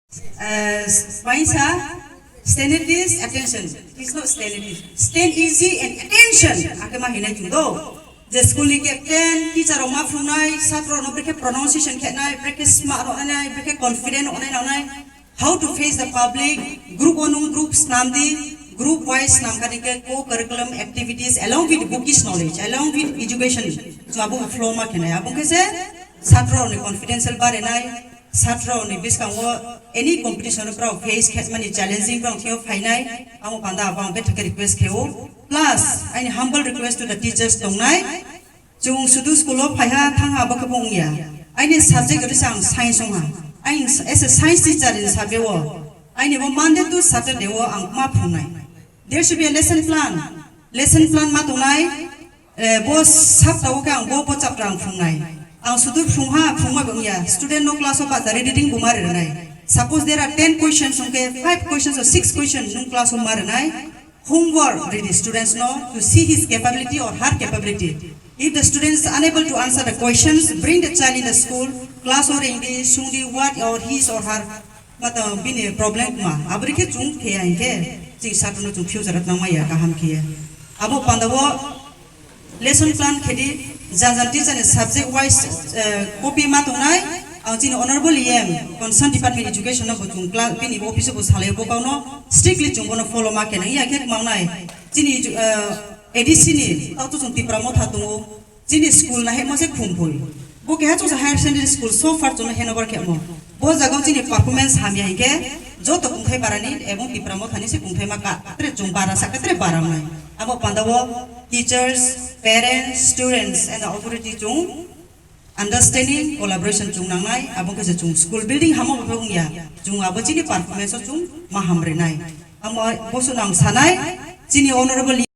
Paisa, stand at this, attention. It's not stand at this. Stand easy and attention. Akema hina judo. The school captain, teacher of Mafrunai, Satro no break pronunciation canai, break smart on I, break confident on I. How to face the public, group onum groups namdi, group wise namkanike co-curriculum activities along with bookish knowledge, along with education. So abu flow ma kenai. Abu kese Satro ni confidential bar enai. Satro ni biskangwo any competition pro face catmani challenging pro theo finai amo panda abang bet request keo plus any humble request to the teachers tongnai chung sudu school of phaiha thangha bakabong ya any subject risang science nga I as a science teacher in sabewo I never Monday to Saturday wo ang ma phunai there should be a lesson plan ma tongnai bo sap tawo ka ang bo chapter ang phunai ang sudur phungha bangya student no class of reading bumare nai suppose there are 10 questions okay 5 questions or 6 questions in class of maranai homework ready students know to see his capability or her capability if the student is unable to answer the questions bring the child in the school class or English sungdi what or his or her mata bini problem ma abrike chung ke ainge ji satno chung future at namaya kaham ke abo pandawo lesson plan khedi Janjan teacher and subject wise copy matunai ang jini honorable EM concerned department education no chung class pini office ko salay ko no strictly chung bono follow ma kenang ya kek maunai jini edisi ni auto chung tipramot hatungo jini school na he mo se khumphoi bo ke ha chu higher secondary school so far chung henover ke mo bo jagau jini performance hamya hige jo to kungthai barani ebong tipramot hani se kungthai ma ka tre chung bara sakatre bara mai abo pandawo teachers parents students and the authority chung understanding collaboration chung nangnai abong ke chung school building hamo bong ya chung abo chini performance chung ma hamre nai amo bosu nang sanai chini honorable